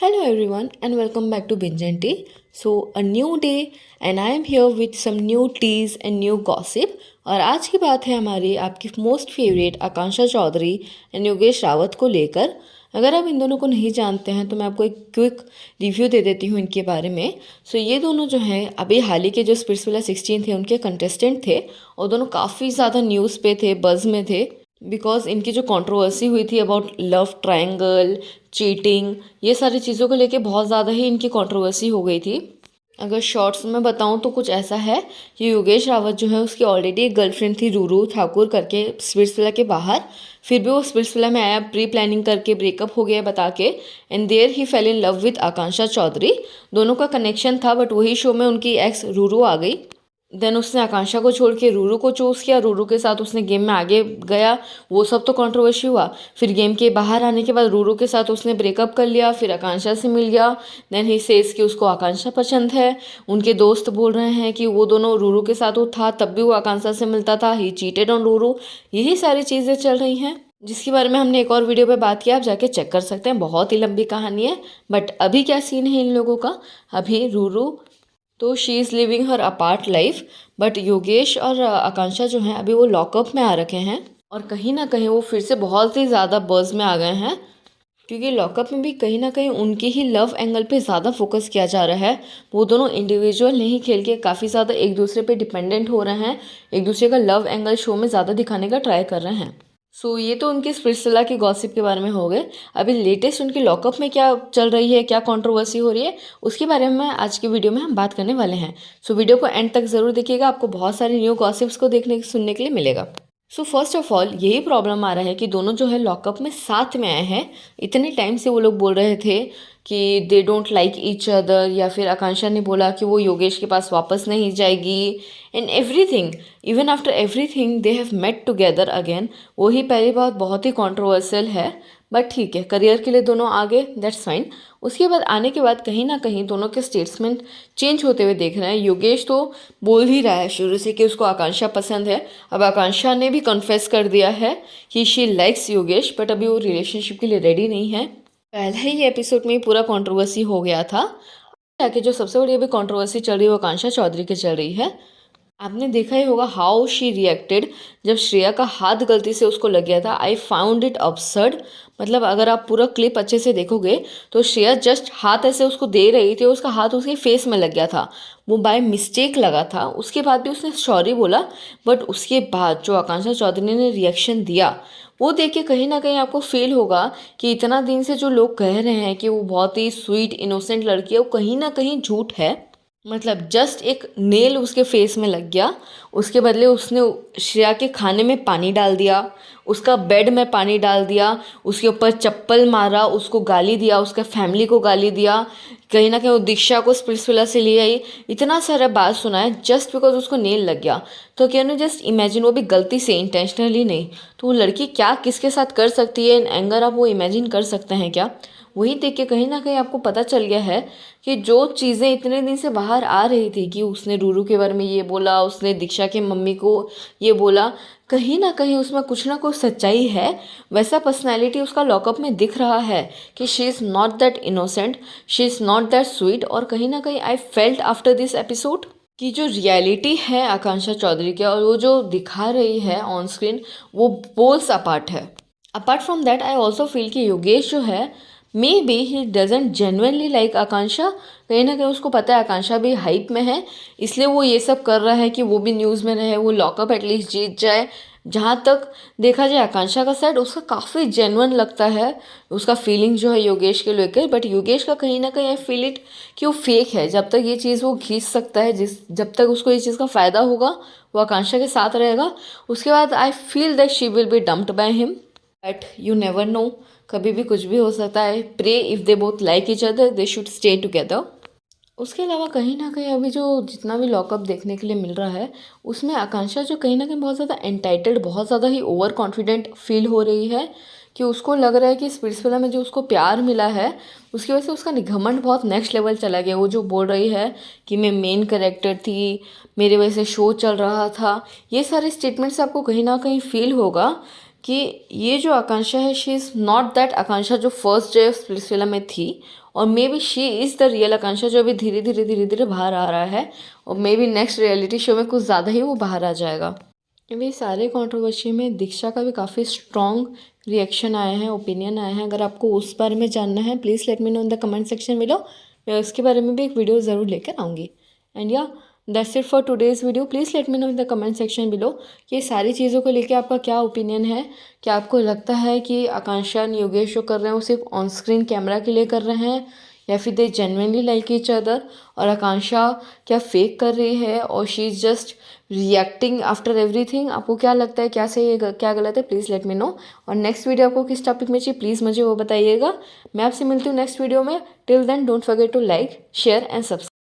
Hello everyone and welcome back to Binge and Tea. So a new day and I am here with some new teas and new gossip. और आज की बात है हमारी आपकी most favourite Akanksha Chaudhary and Yogesh Rawat को लेकर। अगर आप इन दोनों को नहीं जानते हैं तो मैं आपको एक क्विक रिव्यू दे देती हूँ इनके बारे में। सो ये दोनों जो हैं अभी हाल ही के जो स्पिट्सविला 16 थे उनके कंटेस्टेंट थे और दोनों काफ़ी ज़्यादा न्यूज़ पे थे, बज़ में थे बिकॉज इनकी जो कंट्रोवर्सी हुई थी अबाउट लव ट्रायंगल, चीटिंग, ये सारी चीज़ों को लेके बहुत ज़्यादा ही इनकी कंट्रोवर्सी हो गई थी। अगर शॉर्ट्स में बताऊं तो कुछ ऐसा है कि योगेश रावत जो है उसकी ऑलरेडी एक गर्लफ्रेंड थी रूरू ठाकुर करके स्पिट्सविला के बाहर। फिर भी वो स्पिट्सविला में आया प्री प्लानिंग करके, ब्रेकअप हो गया बता के, and there he fell in love with Akanksha Chaudhary. दोनों का कनेक्शन था बट वही शो में उनकी एक्स रूरू आ गई। देन उसने आकांक्षा को छोड़ के रूरू को चूज़ किया, रूरू के साथ उसने गेम में आगे गया, वो सब तो कंट्रोवर्सी हुआ। फिर गेम के बाहर आने के बाद रूरू के साथ उसने ब्रेकअप कर लिया, फिर आकांक्षा से मिल गया। देन ही सेज कि उसको आकांक्षा पसंद है। उनके दोस्त बोल रहे हैं कि वो दोनों रूरू के साथ वो था तब भी वो आकांक्षा से मिलता था, ही चीटेड ऑन रूरू। यही सारी चीज़ें चल रही हैं जिसके बारे में हमने एक और वीडियो पे बात किया, आप जाके चेक कर सकते हैं। बहुत ही लंबी कहानी है बट अभी क्या सीन है इन लोगों का। अभी रूरू तो she is living her apart life, but Yogesh और आकांक्षा जो हैं अभी वो लॉकअप में आ रखे हैं और कहीं ना कहीं वो फिर से बहुत ही ज़्यादा बज़ में आ गए हैं क्योंकि लॉकअप में भी कहीं ना कहीं उनके ही लव एंगल पे ज़्यादा फोकस किया जा रहा है। वो दोनों इंडिविजुअल नहीं खेल के काफ़ी ज़्यादा एक दूसरे पे डिपेंडेंट हो रहे हैं, एक दूसरे का लव एंगल शो में ज़्यादा दिखाने का ट्राई कर रहे हैं। सो ये तो उनकी स्पिट्सविला की गॉसिप के बारे में हो गए। अभी लेटेस्ट उनकी लॉकअप में क्या चल रही है, क्या कंट्रोवर्सी हो रही है, उसके बारे में आज की वीडियो में हम बात करने वाले हैं। सो वीडियो को एंड तक ज़रूर देखिएगा, आपको बहुत सारी न्यू गॉसिप्स को देखने सुनने के लिए मिलेगा। सो फर्स्ट ऑफ ऑल यही प्रॉब्लम आ रहा है कि दोनों जो है लॉकअप में साथ में आए हैं। इतने टाइम से वो लोग बोल रहे थे कि they don't like each other, या फिर आकांक्षा ने बोला कि वो योगेश के पास वापस नहीं जाएगी and everything. Even after everything they have met together again. वही पहली बात बहुत ही कॉन्ट्रोवर्शियल है बट ठीक है, करियर के लिए दोनों आगे, दैट्स फाइन। उसके बाद आने के बाद कहीं ना कहीं दोनों के स्टेटमेंट चेंज होते हुए देख रहे हैं। योगेश तो बोल ही रहा है शुरू से कि उसको आकांक्षा पसंद है। अब आकांक्षा ने भी कन्फेस कर दिया है कि शी लाइक्स योगेश बट अभी वो रिलेशनशिप के लिए रेडी नहीं है। पहले ही एपिसोड में ही पूरा कंट्रोवर्सी हो गया था। जाके जो सबसे बड़ी अभी कंट्रोवर्सी चल रही है वो आकांक्षा चौधरी की चल रही है। आपने देखा ही होगा हाउ शी रिएक्टेड जब श्रेया का हाथ गलती से उसको लग गया था। I found it absurd। मतलब अगर आप पूरा क्लिप अच्छे से देखोगे तो श्रेया जस्ट हाथ ऐसे उसको दे रही थी, उसका हाथ उसके फेस में लग गया था, वो बाय मिस्टेक लगा था। उसके बाद भी उसने सॉरी बोला बट उसके बाद जो आकांक्षा चौधरी ने रिएक्शन दिया वो देख के कहीं ना कहीं आपको फील होगा कि इतना दिन से जो लोग कह रहे हैं कि वो बहुत ही स्वीट इनोसेंट लड़की है वो कहीं ना कहीं झूठ है। मतलब जस्ट एक नेल उसके फेस में लग गया, उसके बदले उसने श्रेया के खाने में पानी डाल दिया, उसका बेड में पानी डाल दिया, उसके ऊपर चप्पल मारा, उसको गाली दिया, उसका फैमिली को गाली दिया, कहीं ना कहीं वो दीक्षा को स्पिट्सविला से ले आई। इतना सारा बात सुना है जस्ट बिकॉज उसको नेल लग गया। तो क्या ना जस्ट इमेजिन, वो भी गलती से, इंटेंशनली नहीं। तो वो लड़की क्या किसके साथ कर सकती है इन एंगर, आप वो इमेजिन कर सकते हैं क्या? वही देख के कहीं ना कहीं आपको पता चल गया है कि जो चीज़ें इतने दिन से बाहर आ रही थी कि उसने रूरू के बारे में ये बोला, उसने दीक्षा की मम्मी को ये बोला, कहीं ना कहीं उसमें कुछ ना कुछ सच्चाई है। वैसा पर्सनैलिटी उसका लॉकअप में दिख रहा है कि she is not that innocent, she is not that sweet. और कहीं ना कहीं I felt after this episode कि जो रियलिटी है आकांक्षा चौधरी की और वो जो दिखा रही है ऑन स्क्रीन वो पोल्स अपार्ट है। Apart from that I also feel कि योगेश जो है may be he doesn't genuinely like आकांक्षा। कहीं ना कहीं उसको पता है आकांक्षा भी हाइप में है, इसलिए वो ये सब कर रहा है कि वो भी न्यूज़ में रहे, वो लॉकअप एटलीस्ट जीत जाए। जहाँ तक देखा जाए आकांक्षा का साइड उसका काफ़ी जेन्युइन लगता है, उसका फीलिंग जो है योगेश के लेकर। बट योगेश का कहीं ना कहीं आई फील इट कि वो फेक है। जब तक ये चीज़ वो खींच सकता है, जब तक उसको इस चीज़ का फ़ायदा होगा वो आकांक्षा के साथ रहेगा। उसके बाद I feel that she will be dumped by him, but you never know, कभी भी कुछ भी हो सकता है। Pray if they both like each other they should stay together. उसके अलावा कहीं ना कहीं अभी जो जितना भी लॉकअप देखने के लिए मिल रहा है उसमें आकांक्षा जो कहीं ना कहीं बहुत ज़्यादा एंटाइटल्ड, बहुत ज़्यादा ही ओवर कॉन्फिडेंट फील हो रही है कि उसको लग रहा है कि स्पिट्सविला में जो उसको प्यार मिला है उसकी वजह से उसका घमंड बहुत नेक्स्ट लेवल चला गया। वो जो बोल रही है कि मैं मेन कैरेक्टर थी, मेरे वजह से शो चल रहा था, ये सारे स्टेटमेंट से आपको कहीं ना कहीं फील होगा कि ये जो आकांक्षा है she is not that Akanksha जो फर्स्ट डे स्पिट्सविला में थी और maybe she is the real Akanksha जो अभी धीरे धीरे बाहर आ रहा है, और maybe next reality show में कुछ ज़्यादा ही वो बाहर आ जाएगा। अभी सारे कंट्रोवर्सी में दीक्षा का भी काफ़ी स्ट्रॉन्ग रिएक्शन आया है, ओपिनियन आया है। अगर आपको उस बारे में जानना है please let me know in the comment section below. मैं उसके बारे में भी एक वीडियो ज़रूर लेकर आऊँगी। एंड या that's it for today's video. Please let me know in the comment section below ये सारी चीज़ों को लेकर आपका क्या ओपिनियन है। क्या आपको लगता है कि आकांक्षा एंड योगेश जो कर रहे हैं वो सिर्फ ऑन स्क्रीन कैमरा के लिए कर रहे हैं, या फिर दे जेन्युइनली लाइक ईच अदर, और आकांक्षा क्या फेक कर रही है और she is just reacting after everything? आपको क्या लगता है, क्या सही है क्या गलत है? Please let me know. और नेक्स्ट वीडियो आपको किस टॉपिक में चाहिए प्लीज़ मुझे वो बताइएगा। मैं आपसे मिलती हूँ नेक्स्ट वीडियो में। Till then don't forget to like share and subscribe.